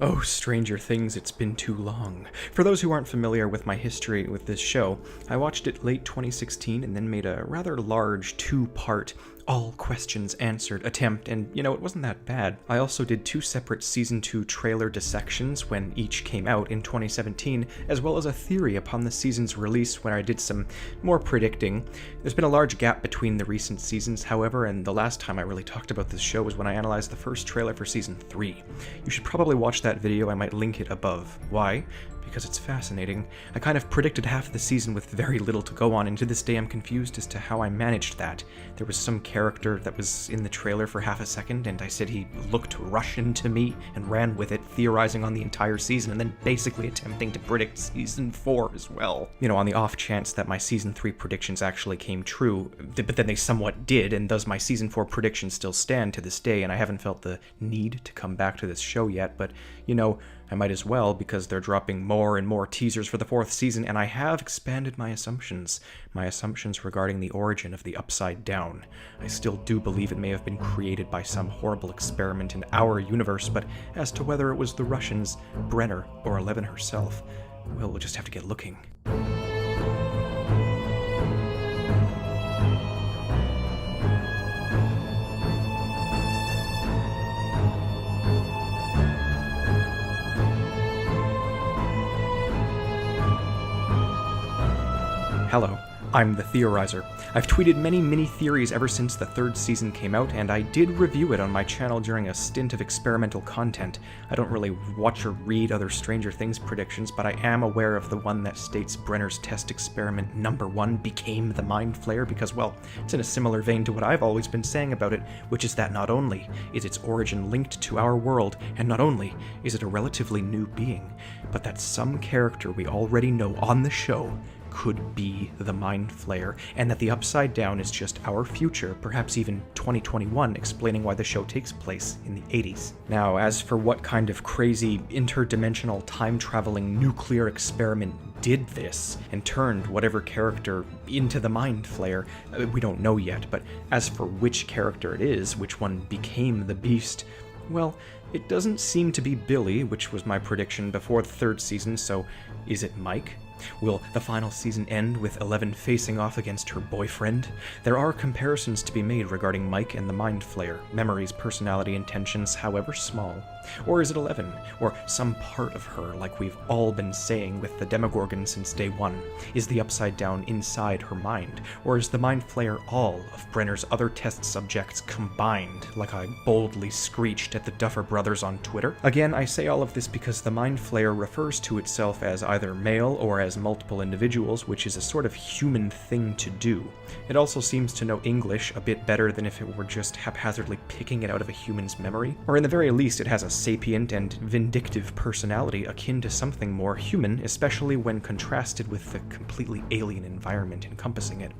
Oh, Stranger Things, it's been too long. For those who aren't familiar with my history with this show, I watched it late 2016 and then made a rather large two-part, all questions answered attempt, and it wasn't that bad. I also did two separate Season 2 trailer dissections when each came out in 2017, as well as a theory upon the season's release when I did some more predicting. There's been a large gap between the recent seasons, however, and the last time I really talked about this show was when I analyzed the first trailer for Season 3. You should probably watch that video, I might link it above. Why? Because it's fascinating. I kind of predicted half the season with very little to go on, and to this day I'm confused as to how I managed that. There was some character that was in the trailer for half a second, and I said he looked Russian to me, and ran with it, theorizing on the entire season, and then basically attempting to predict Season 4 as well. On the off chance that my Season 3 predictions actually came true, but then they somewhat did, and does my Season 4 prediction still stand to this day, and I haven't felt the need to come back to this show yet, but, I might as well, because they're dropping more and more teasers for the fourth season, and I have expanded my assumptions regarding the origin of the Upside Down. I still do believe it may have been created by some horrible experiment in our universe, but as to whether it was the Russians, Brenner, or Eleven herself, well, we'll just have to get looking. Hello, I'm the Theorizer. I've tweeted many mini-theories ever since the third season came out, and I did review it on my channel during a stint of experimental content. I don't really watch or read other Stranger Things predictions, but I am aware of the one that states Brenner's test experiment number 1 became the mindflayer because, well, it's in a similar vein to what I've always been saying about it, which is that not only is its origin linked to our world, and not only is it a relatively new being, but that some character we already know on the show could be the mindflayer, and that the Upside Down is just our future, perhaps even 2021, explaining why the show takes place in the 80s. Now, as for what kind of crazy interdimensional time-traveling nuclear experiment did this and turned whatever character into the mindflayer, we don't know yet, but as for which character it is, which one became the beast, well, it doesn't seem to be Billy, which was my prediction before the third season, so is it Mike? Will the final season end with Eleven facing off against her boyfriend? There are comparisons to be made regarding Mike and the Mindflayer, memories, personality, intentions, however small. Or is it Eleven, or some part of her, like we've all been saying with the Demogorgon since day one? Is the Upside Down inside her mind? Or is the Mindflayer all of Brenner's other test subjects combined, like I boldly screeched at the Duffer Brothers on Twitter? Again, I say all of this because the Mindflayer refers to itself as either male or as multiple individuals, which is a sort of human thing to do. It also seems to know English a bit better than if it were just haphazardly picking it out of a human's memory. Or in the very least, it has a sapient and vindictive personality akin to something more human, especially when contrasted with the completely alien environment encompassing it.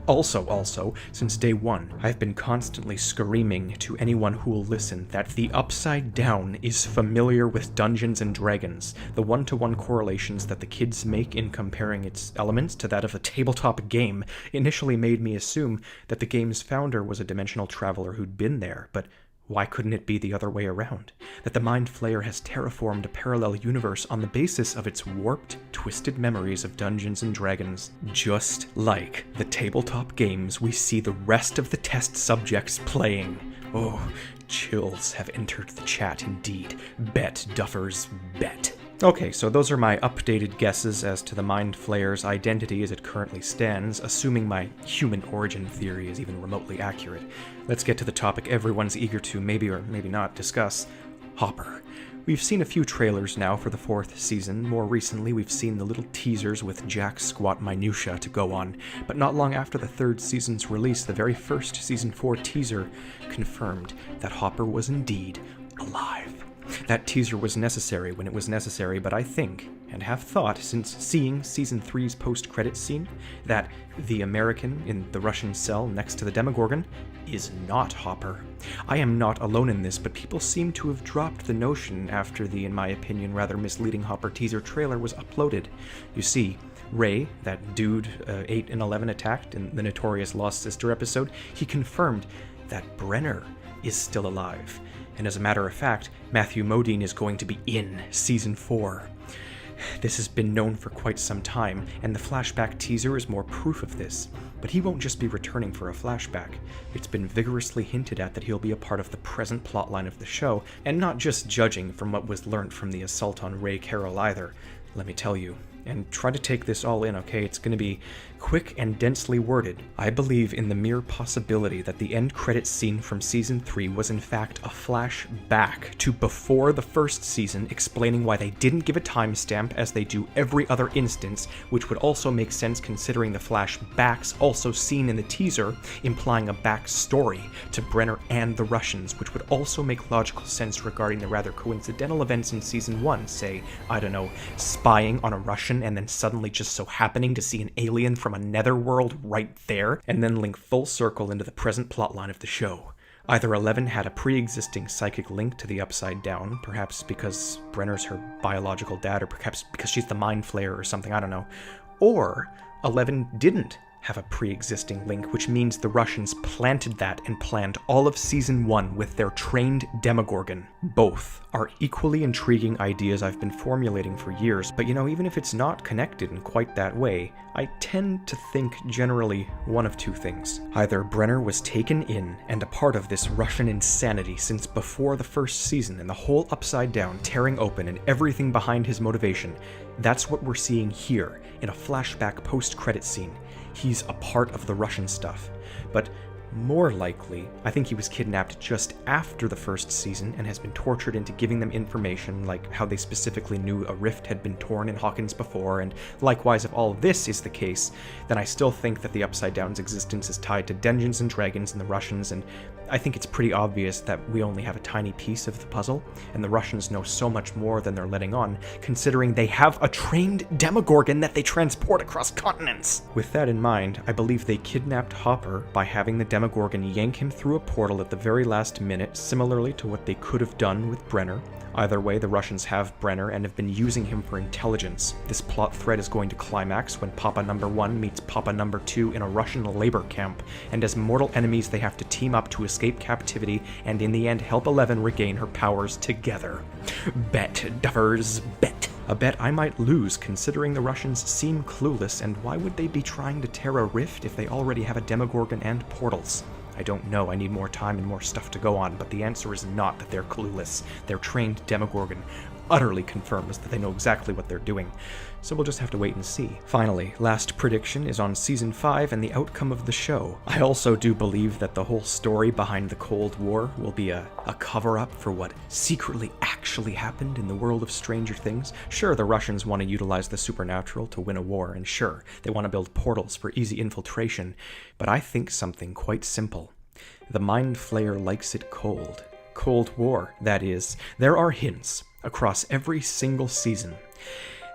Also, since day one, I've been constantly screaming to anyone who will listen that the Upside Down is familiar with Dungeons and Dragons, the one-to-one correlations that the kids make in comparing its elements to that of a tabletop game initially made me assume that the game's founder was a dimensional traveler who'd been there, but why couldn't it be the other way around? That the Mindflayer has terraformed a parallel universe on the basis of its warped, twisted memories of Dungeons and Dragons, just like the tabletop games we see the rest of the test subjects playing. Oh, chills have entered the chat indeed. Bet, Duffers, bet. Okay, so those are my updated guesses as to the Mindflayer's identity as it currently stands, assuming my human origin theory is even remotely accurate. Let's get to the topic everyone's eager to maybe or maybe not discuss: Hopper. We've seen a few trailers now for the fourth season. More recently, we've seen the little teasers with jack squat minutia to go on, but not long after the third season's release, the very first Season 4 teaser confirmed that Hopper was indeed alive. That teaser was necessary when it was necessary, but I think, and have thought since seeing Season 3's post-credits scene, that the American in the Russian cell next to the Demogorgon is not Hopper. I am not alone in this, but people seem to have dropped the notion after the, in my opinion, rather misleading Hopper teaser trailer was uploaded. You see, Ray, that dude 8 and 11 attacked in the notorious Lost Sister episode, he confirmed that Brenner is still alive. And as a matter of fact, Matthew Modine is going to be in Season 4. This has been known for quite some time, and the flashback teaser is more proof of this. But he won't just be returning for a flashback. It's been vigorously hinted at that he'll be a part of the present plotline of the show, and not just judging from what was learnt from the assault on Ray Carroll either, let me tell you. And try to take this all in, okay? It's going to be quick and densely worded. I believe in the mere possibility that the end credits scene from Season 3 was in fact a flashback to before the first season, explaining why they didn't give a timestamp as they do every other instance, which would also make sense considering the flashbacks also seen in the teaser, implying a backstory to Brenner and the Russians, which would also make logical sense regarding the rather coincidental events in Season 1, say, I don't know, spying on a Russian and then suddenly just so happening to see an alien from a netherworld right there, and then link full circle into the present plotline of the show. Either Eleven had a pre-existing psychic link to the Upside Down, perhaps because Brenner's her biological dad, or perhaps because she's the mindflayer or something, I don't know. Or Eleven didn't have a pre-existing link, which means the Russians planted that and planned all of Season 1 with their trained Demogorgon. Both are equally intriguing ideas I've been formulating for years, but even if it's not connected in quite that way, I tend to think generally one of two things. Either Brenner was taken in and a part of this Russian insanity since before the first season, and the whole Upside Down tearing open and everything behind his motivation. That's what we're seeing here in a flashback post-credit scene. He's a part of the Russian stuff. But more likely, I think he was kidnapped just after the first season and has been tortured into giving them information, like how they specifically knew a rift had been torn in Hawkins before, and likewise, if all this is the case, then I still think that the Upside Down's existence is tied to Dungeons and Dragons and the Russians, and I think it's pretty obvious that we only have a tiny piece of the puzzle, and the Russians know so much more than they're letting on, considering they have a trained Demogorgon that they transport across continents. With that in mind, I believe they kidnapped Hopper by having the Demogorgon yank him through a portal at the very last minute, similarly to what they could have done with Brenner. Either way, the Russians have Brenner and have been using him for intelligence. This plot thread is going to climax when Papa Number 1 meets Papa Number 2 in a Russian labor camp, and as mortal enemies they have to team up to escape captivity and in the end help Eleven regain her powers together. Bet, duffers, bet. A bet I might lose considering the Russians seem clueless, and why would they be trying to tear a rift if they already have a Demogorgon and portals? I don't know, I need more time and more stuff to go on, but the answer is not that they're clueless. Their trained Demogorgon utterly confirms that they know exactly what they're doing. So we'll just have to wait and see. Finally, last prediction is on Season 5 and the outcome of the show. I also do believe that the whole story behind the Cold War will be a cover-up for what secretly actually happened in the world of Stranger Things. Sure, the Russians want to utilize the supernatural to win a war, and sure, they want to build portals for easy infiltration, but I think something quite simple. The mindflayer likes it cold. Cold War, that is. There are hints across every single season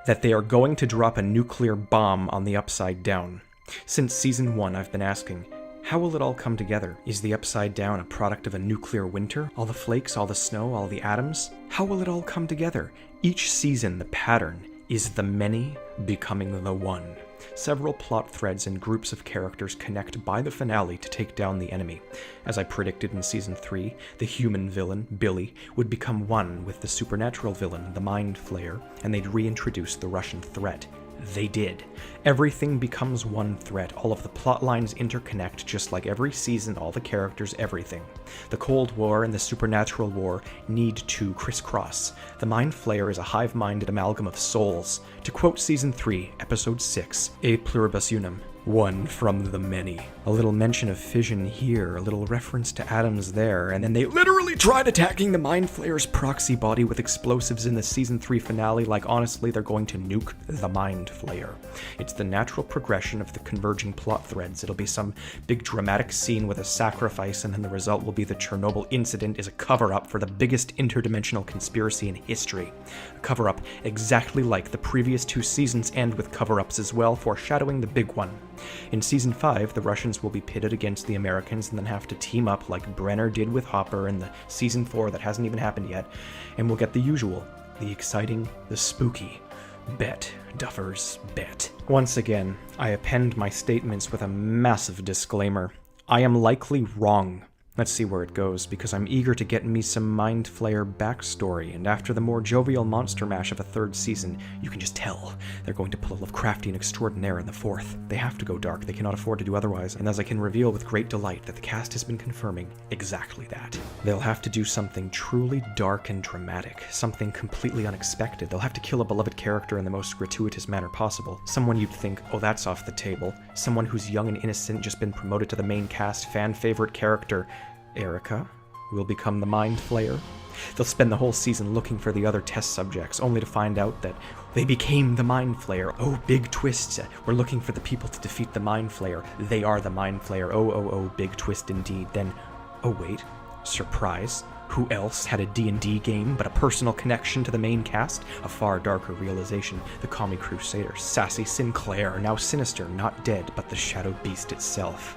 that they are going to drop a nuclear bomb on the Upside Down. Since Season 1, I've been asking, how will it all come together? Is the Upside Down a product of a nuclear winter? All the flakes, all the snow, all the atoms? How will it all come together? Each season, the pattern is the many becoming the one. Several plot threads and groups of characters connect by the finale to take down the enemy. As I predicted in Season 3, the human villain, Billy, would become one with the supernatural villain, the mindflayer, and they'd reintroduce the Russian threat. They did. Everything becomes one threat. All of the plot lines interconnect just like every season, all the characters, everything. The Cold War and the Supernatural War need to crisscross. The Mind Flayer is a hive-minded amalgam of souls. To quote Season 3, Episode 6, E pluribus unum, one from the many. A little mention of fission here, a little reference to atoms there, and then they literally tried attacking the Mind Flayer's proxy body with explosives in the Season 3 finale, like honestly they're going to nuke the Mind Flayer. It's the natural progression of the converging plot threads. It'll be some big dramatic scene with a sacrifice, and then the result will be the Chernobyl incident is a cover-up for the biggest interdimensional conspiracy in history. A cover-up exactly like the previous two seasons end with cover-ups as well, foreshadowing the big one. In Season 5, the Russians will be pitted against the Americans and then have to team up like Brenner did with Hopper in the Season 4 that hasn't even happened yet, and we'll get the usual, the exciting, the spooky. Bet, duffers, bet. Once again, I append my statements with a massive disclaimer. I am likely wrong. Let's see where it goes, because I'm eager to get me some mindflayer backstory, and after the more jovial monster mash of a third season, you can just tell they're going to pull a Lovecraftian extraordinaire in the fourth. They have to go dark, they cannot afford to do otherwise, and as I can reveal with great delight that the cast has been confirming exactly that. They'll have to do something truly dark and dramatic, something completely unexpected. They'll have to kill a beloved character in the most gratuitous manner possible. Someone you'd think, oh, that's off the table. Someone who's young and innocent, just been promoted to the main cast, fan favorite character. Erica will become the mindflayer. They'll spend the whole season looking for the other test subjects, only to find out that they became the mindflayer. Oh, big twist. We're looking for the people to defeat the mindflayer. They are the mindflayer. Oh, big twist indeed. Then, oh wait, surprise. Who else had a D&D game but a personal connection to the main cast? A far darker realization. The Commie Crusader, Sassy Sinclair, now sinister, not dead, but the Shadow Beast itself.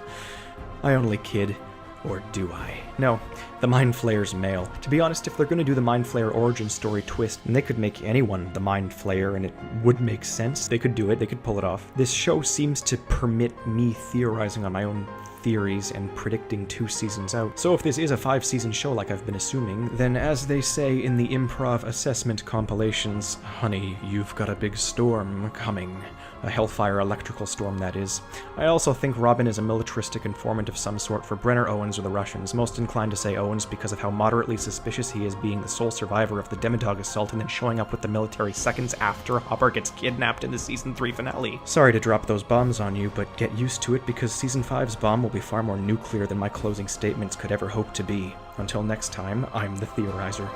I only kid. Or do I? No, the Mindflayer's male. To be honest, if they're going to do the Mindflayer origin story twist, and they could make anyone the Mindflayer and it would make sense, they could do it, they could pull it off. This show seems to permit me theorizing on my own theories and predicting 2 seasons out. So if this is a 5-season show like I've been assuming, then as they say in the improv assessment compilations, honey, you've got a big storm coming. A hellfire electrical storm, that is. I also think Robin is a militaristic informant of some sort for Brenner, Owens, or the Russians. Most inclined to say Owens because of how moderately suspicious he is being the sole survivor of the Demodog assault and then showing up with the military seconds after Hopper gets kidnapped in the Season 3 finale. Sorry to drop those bombs on you, but get used to it because Season 5's bomb will be far more nuclear than my closing statements could ever hope to be. Until next time, I'm the Theorizer.